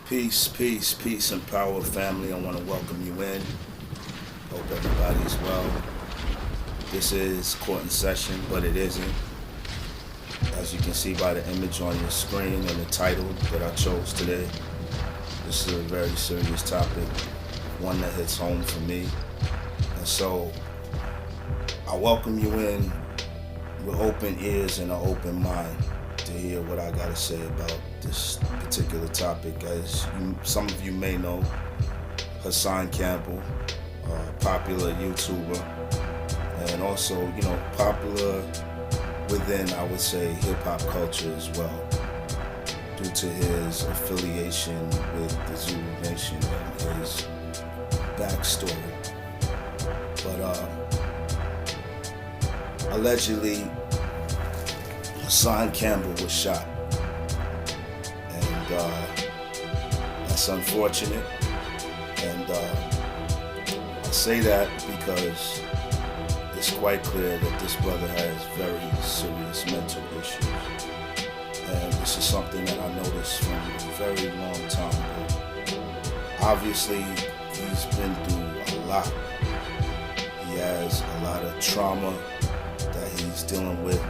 Peace and power, family. I want to welcome you in. Hope everybody's well. This is court in session, but it isn't. As you can see by the image on your screen and the title that I chose today, this is a very serious topic, one that hits home for me. And so, I welcome you in with open ears and an open mind to hear what I gotta say about this particular topic. As some of you may know, Hassan Campbell, popular YouTuber, and also, popular within, I would say, hip-hop culture as well, due to his affiliation with the Zulu Nation and his backstory. But allegedly, Hassan Campbell was shot, and that's unfortunate. And I say that because it's quite clear that this brother has very serious mental issues, and this is something that I noticed from a very long time ago. Obviously, he's been through a lot. He has a lot of trauma that he's dealing with.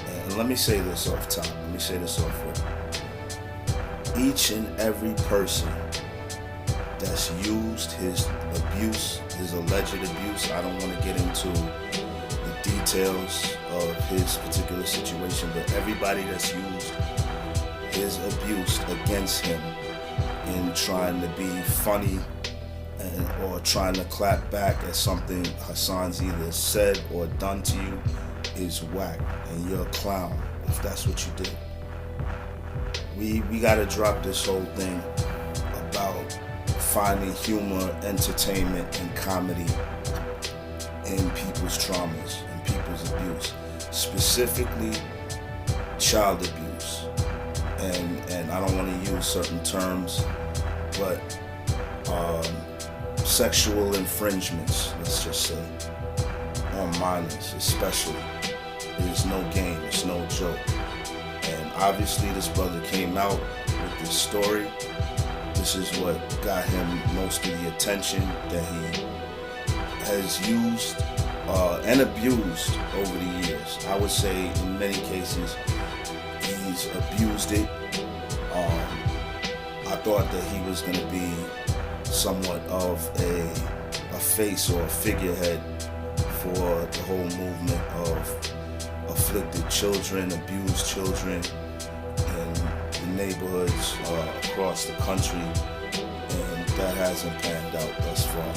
And let me say this off top. Let me say this off rip. Each and every person that's used his abuse, his alleged abuse, I don't want to get into the details of his particular situation, but everybody that's used his abuse against him in trying to be funny or trying to clap back at something Hassan's either said or done to you is whack, and you're a clown if that's what you did. We gotta drop this whole thing about finding humor, entertainment, and comedy in people's traumas and people's abuse, specifically child abuse. And I don't want to use certain terms, but sexual infringements, let's just say, on minors especially, is no game, it's no joke. And obviously this brother came out with this story. This is what got him most of the attention that he has used and abused over the years. I would say in many cases he's abused it. I thought that he was going to be somewhat of a face or a figurehead for the whole movement of afflicted children, abused children in the neighborhoods across the country, and that hasn't panned out thus far.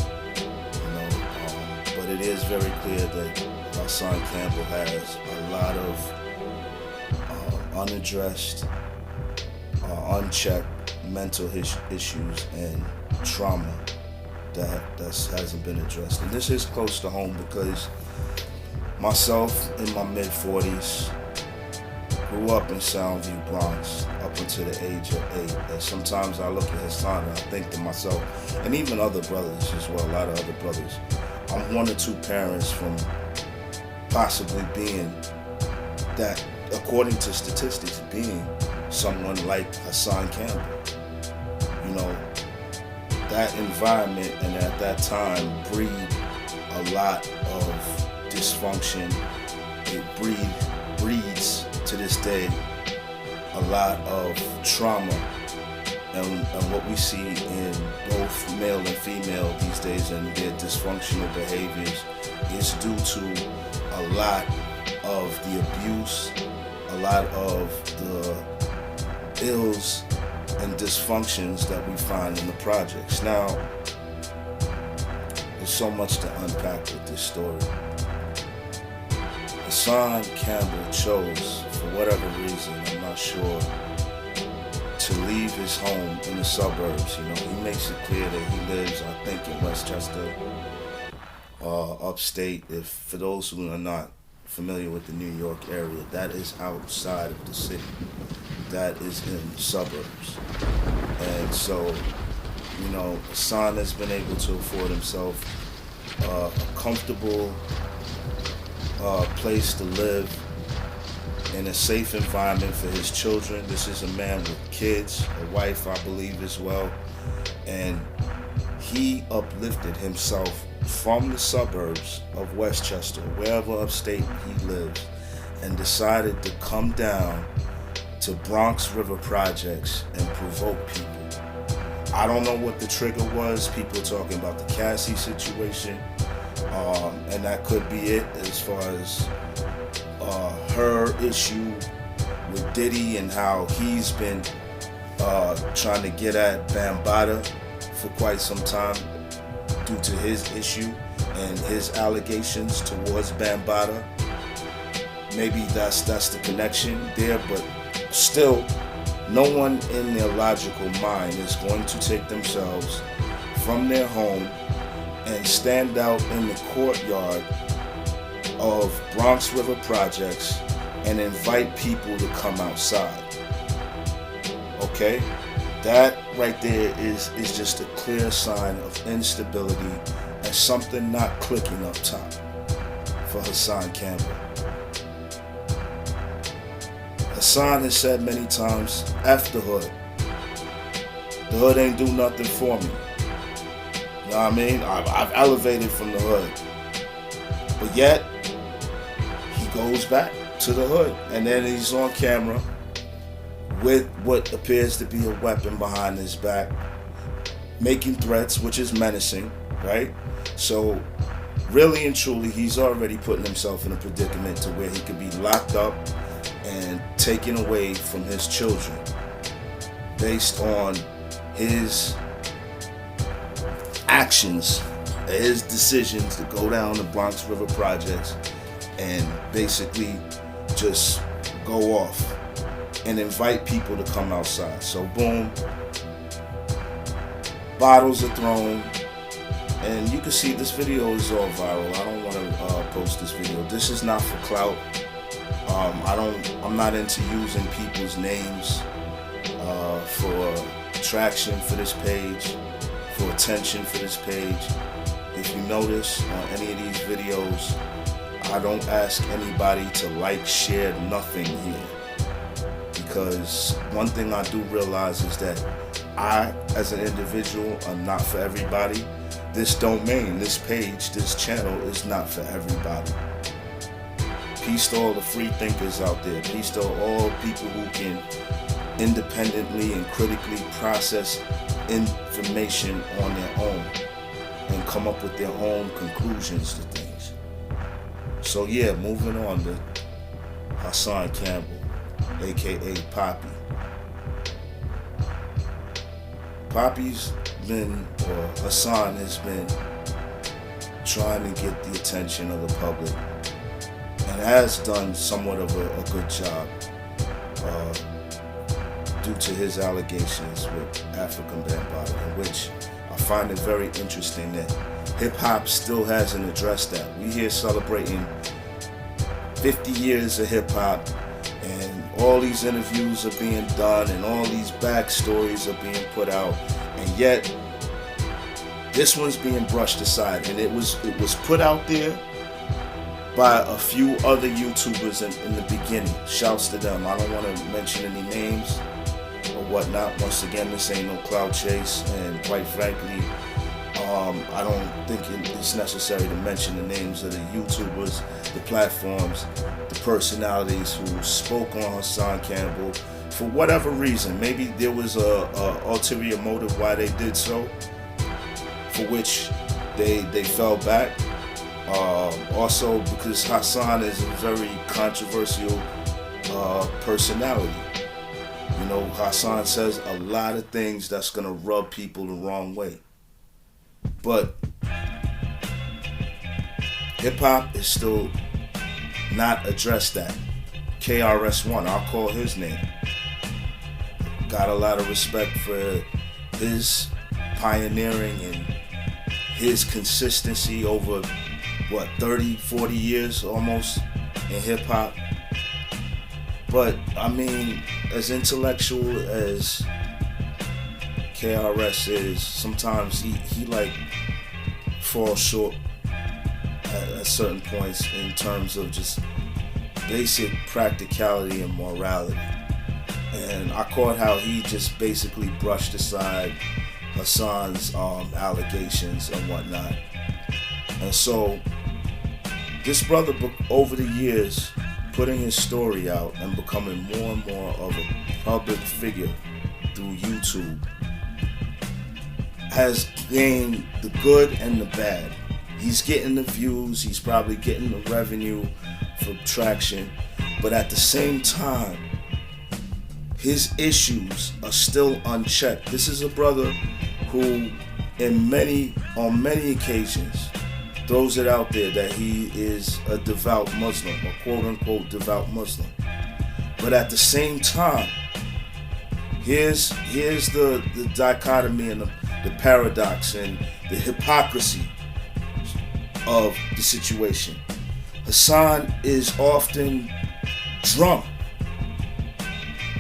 But it is very clear that Hassan Campbell has a lot of unaddressed, unchecked mental issues and trauma that hasn't been addressed. And this is close to home because myself, in my mid-40s, grew up in Soundview, Bronx, up until the age of 8. And sometimes I look at Hassan and I think to myself, and even other brothers as well, a lot of other brothers, I'm one or two parents from possibly being that, according to statistics, being someone like Hassan Campbell. That environment and at that time breed a lot of dysfunction. It breeds to this day a lot of trauma, and what we see in both male and female these days and their dysfunctional behaviors is due to a lot of the abuse, a lot of the ills and dysfunctions that we find in the projects. Now, there's so much to unpack with this story. Hassan Campbell chose, for whatever reason, I'm not sure, to leave his home in the suburbs. He makes it clear that he lives, I think, in Westchester, upstate. For those who are not familiar with the New York area, that is outside of the city. That is in the suburbs. And so, Hassan has been able to afford himself a comfortable place to live in a safe environment for his children. This is a man with kids, a wife, I believe, as well. And he uplifted himself from the suburbs of Westchester, wherever upstate he lives, and decided to come down to Bronx River Projects and provoke people. I don't know what the trigger was. People talking about the Cassie situation, and that could be it as far as her issue with Diddy and how he's been trying to get at Bambaataa for quite some time due to his issue and his allegations towards Bambaataa. Maybe that's the connection there, but still, no one in their logical mind is going to take themselves from their home and stand out in the courtyard of Bronx River Projects and invite people to come outside. Okay? That right there is just a clear sign of instability and something not clicking up top for Hassan Campbell. Hassan has said many times, F the hood. The hood ain't do nothing for me. You know what I mean? I've elevated from the hood. But yet, he goes back to the hood. And then he's on camera with what appears to be a weapon behind his back, making threats, which is menacing, right? So, really and truly, he's already putting himself in a predicament to where he could be locked up and taken away from his children based on his actions, his decisions to go down the Bronx River Projects and basically just go off and invite people to come outside. So boom, bottles are thrown, and you can see this video is all viral. I don't want to post this video. This is not for clout. I'm not into using people's names for traction for this page, for attention for this page. If you notice on any of these videos, I don't ask anybody to like, share, nothing here. Because one thing I do realize is that I, as an individual, am not for everybody. This domain, this page, this channel is not for everybody. Peace to all the free thinkers out there. Peace to all people who can independently and critically process information on their own and come up with their own conclusions to things. So yeah, moving on to Hassan Campbell, aka Poppy. Poppy's been, or Hassan has been, trying to get the attention of the public, and has done somewhat of a good job due to his allegations with African Bambaataa, in which I find it very interesting that hip-hop still hasn't addressed that. We here celebrating 50 years of hip-hop, and all these interviews are being done, and all these backstories are being put out, and yet this one's being brushed aside. And it was put out there by a few other YouTubers in the beginning. Shouts to them. I don't want to mention any names or whatnot. Once again, this ain't no clout chase, and quite frankly, I don't think it's necessary to mention the names of the YouTubers, the platforms, the personalities who spoke on Hassan Campbell for whatever reason. Maybe there was a ulterior motive why they did so, for which they fell back. Also because Hassan is a very controversial personality. You know, Hassan says a lot of things that's gonna rub people the wrong way. But hip-hop is still not addressed that. KRS-One, I'll call his name. Got a lot of respect for his pioneering and his consistency over, 30, 40 years almost in hip-hop. But, I mean, as intellectual as KRS is, sometimes he like falls short at certain points in terms of just basic practicality and morality. And I caught how he just basically brushed aside Hassan's allegations and whatnot. And so this brother, over the years, putting his story out and becoming more and more of a public figure through YouTube, has gained the good and the bad. He's getting the views, he's probably getting the revenue for traction, but at the same time, his issues are still unchecked. This is a brother who, on many occasions, throws it out there that he is a devout Muslim, a quote-unquote devout Muslim. But at the same time, here's the dichotomy and the paradox and the hypocrisy of the situation. Hassan is often drunk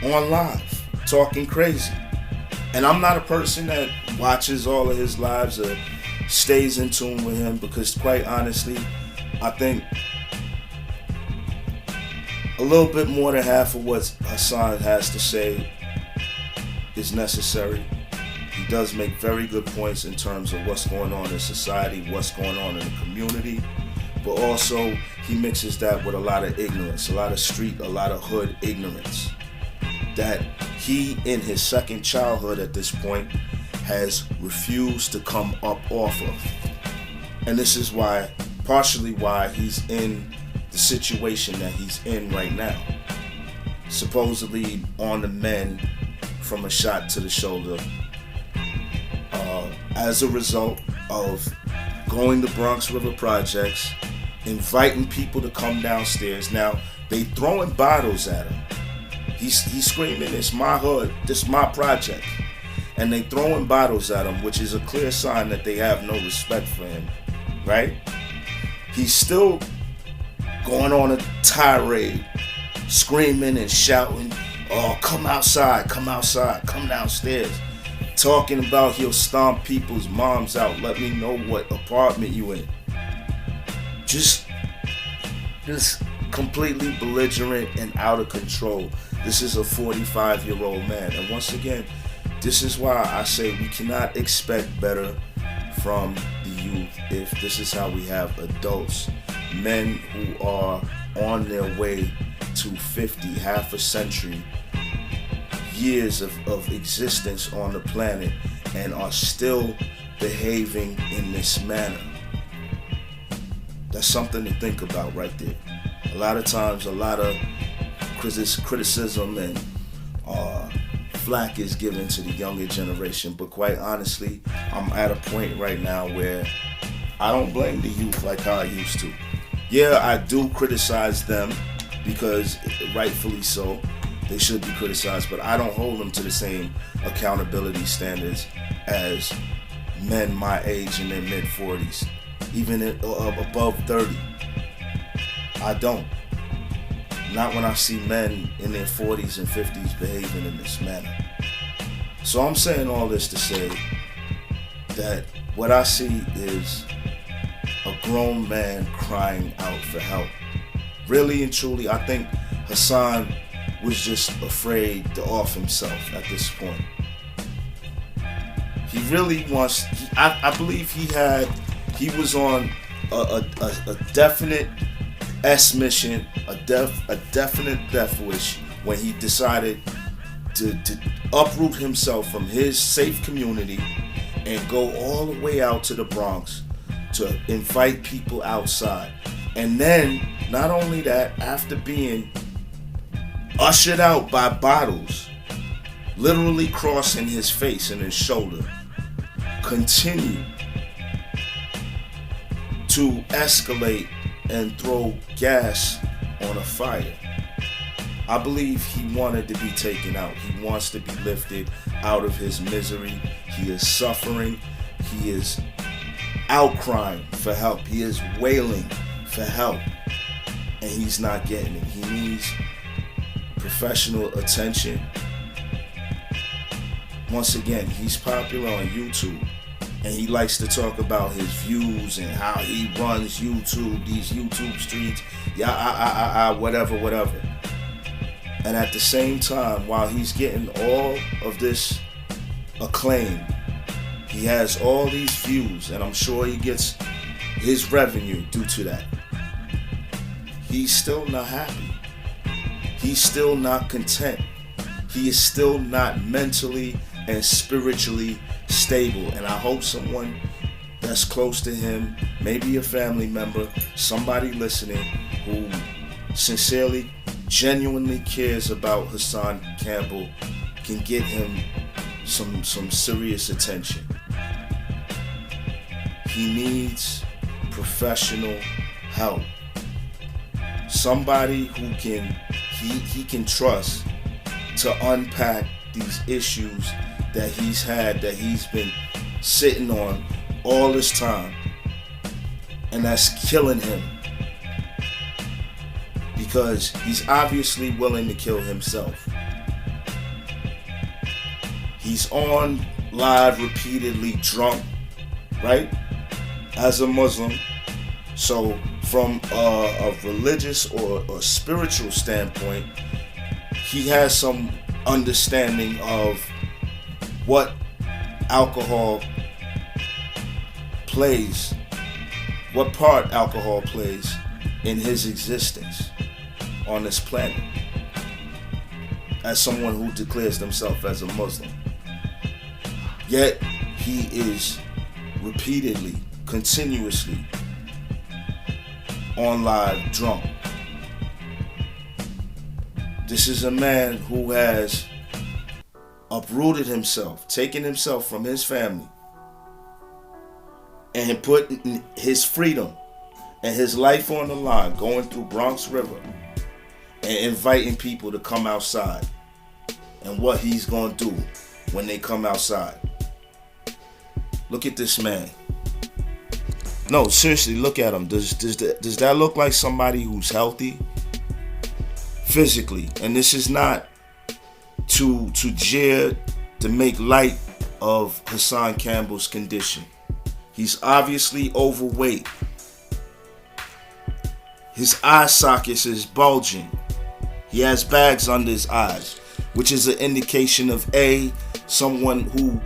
on live, talking crazy. And I'm not a person that watches all of his lives or stays in tune with him, because quite honestly, I think a little bit more than half of what Hassan has to say is necessary. He does make very good points in terms of what's going on in society, what's going on in the community, but also he mixes that with a lot of ignorance, a lot of street, a lot of hood ignorance that he, in his second childhood at this point, has refused to come up off of. And this is why, partially why he's in the situation that he's in right now. Supposedly on the mend from a shot to the shoulder, as a result of going to Bronx River Projects, inviting people to come downstairs. Now, they throwing bottles at him. He's screaming, "It's my hood, this is my project." And they throwing bottles at him, which is a clear sign that they have no respect for him, right? He's still going on a tirade, screaming and shouting, "Oh, come outside, come downstairs." Talking about he'll stomp people's moms out, let me know what apartment you in. Just completely belligerent and out of control. This is a 45-year-old man. And once again, this is why I say we cannot expect better from the youth if this is how we have adults, men who are on their way to 50, half a century, years of existence on the planet, and are still behaving in this manner. That's something to think about right there. A lot of times, a lot of criticism and flack is given to the younger generation, but quite honestly, I'm at a point right now where I don't blame the youth like how I used to. Yeah, I do criticize them, because rightfully so, they should be criticized, but I don't hold them to the same accountability standards as men my age in their mid-40s, even above 30. I don't. Not when I see men in their 40s and 50s behaving in this manner. So I'm saying all this to say that what I see is a grown man crying out for help. Really and truly, I think Hassan was just afraid to off himself at this point. He really wants, I believe he was on a definite S mission, a definite death wish when he decided to uproot himself from his safe community and go all the way out to the Bronx to invite people outside. And then, not only that, after being ushered out by bottles, literally crossing his face and his shoulder, continue to escalate and throw gas on a fire. I believe he wanted to be taken out. He wants to be lifted out of his misery. He is suffering. He is outcrying for help. He is wailing for help, and he's not getting it. He needs professional attention. Once again, he's popular on YouTube. And he likes to talk about his views and how he runs YouTube, these YouTube streets, whatever. And at the same time, while he's getting all of this acclaim, he has all these views, and I'm sure he gets his revenue due to that. He's still not happy. He's still not content. He is still not mentally and spiritually stable. And I hope someone that's close to him, maybe a family member, somebody listening who sincerely, genuinely cares about Hassan Campbell, can get him some serious attention. He needs professional help. Somebody who he can trust to unpack these issues that he's had, that he's been sitting on all this time, and that's killing him, because he's obviously willing to kill himself. He's on live repeatedly drunk, right, as a Muslim. So from a religious or spiritual standpoint, he has some understanding of what alcohol plays, what part alcohol plays in his existence on this planet, as someone who declares himself as a Muslim. Yet he is repeatedly, continuously on live drunk. This is a man who has uprooted himself, taken himself from his family, and put his freedom and his life on the line, going through Bronx River and inviting people to come outside, and what he's gonna do when they come outside. Look at this man. No, seriously, look at him. Does that look like somebody who's healthy physically? And this is not to jeer, to make light of Hassan Campbell's condition. He's obviously overweight. His eye sockets is bulging. He has bags under his eyes, which is an indication of someone who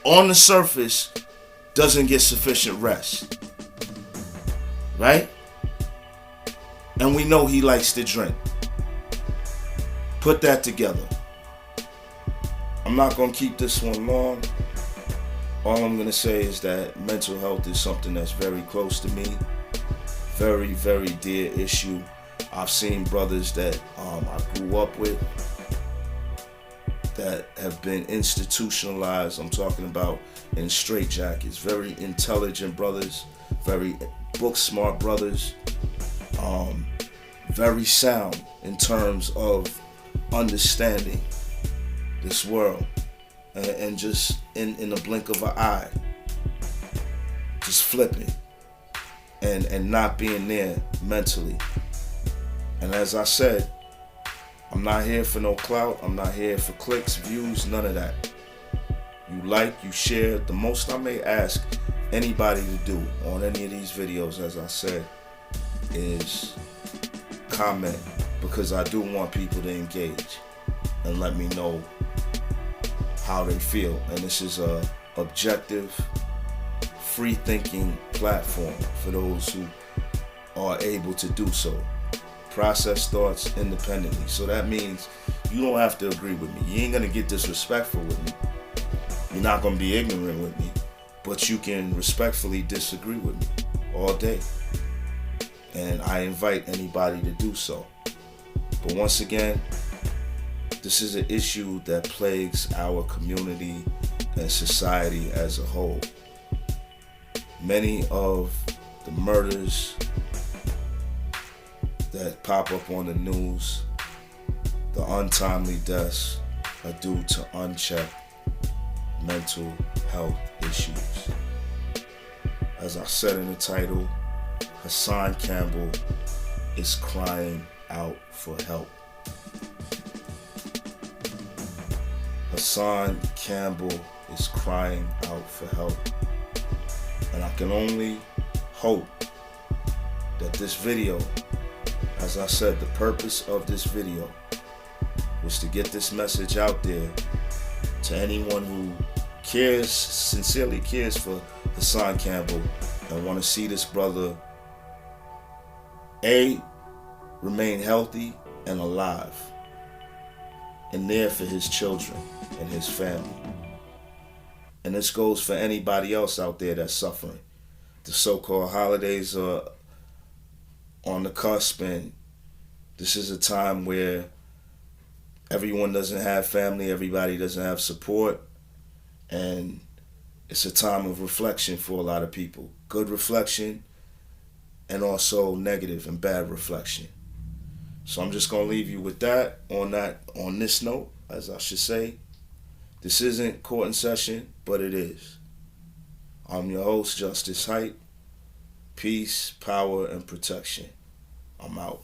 on the surface doesn't get sufficient rest, right? And we know he likes to drink. Put that together. I'm not going to keep this one long. All I'm going to say is that mental health is something that's very close to me. Very, very dear issue. I've seen brothers that I grew up with that have been institutionalized. I'm talking about in straitjackets. Very intelligent brothers, very book smart brothers, very sound in terms of understanding this world, and just in the blink of an eye, just flipping and not being there mentally. And as I said, I'm not here for no clout. I'm not here for clicks, views, none of that. You like, you share. The most I may ask anybody to do on any of these videos, as I said, is comment, because I do want people to engage and let me know how they feel. And this is a objective, free-thinking platform for those who are able to do so. Process thoughts independently. So that means you don't have to agree with me. You ain't gonna get disrespectful with me. You're not gonna be ignorant with me, but you can respectfully disagree with me all day. And I invite anybody to do so. But once again, this is an issue that plagues our community and society as a whole. Many of the murders that pop up on the news, the untimely deaths, are due to unchecked mental health issues. As I said in the title, Hassan Campbell is crying out for help. Hassan Campbell is crying out for help. And I can only hope that this video, as I said, the purpose of this video was to get this message out there to anyone who cares, sincerely cares for Hassan Campbell and want to see this brother remain healthy and alive and there for his children and his family. And this goes for anybody else out there that's suffering. The so-called holidays are on the cusp, and this is a time where everyone doesn't have family, everybody doesn't have support, and it's a time of reflection for a lot of people. Good reflection and also negative and bad reflection. So I'm just gonna leave you with that on this note, as I should say. This isn't court in session, but it is. I'm your host, Justice Height. Peace, power, and protection. I'm out.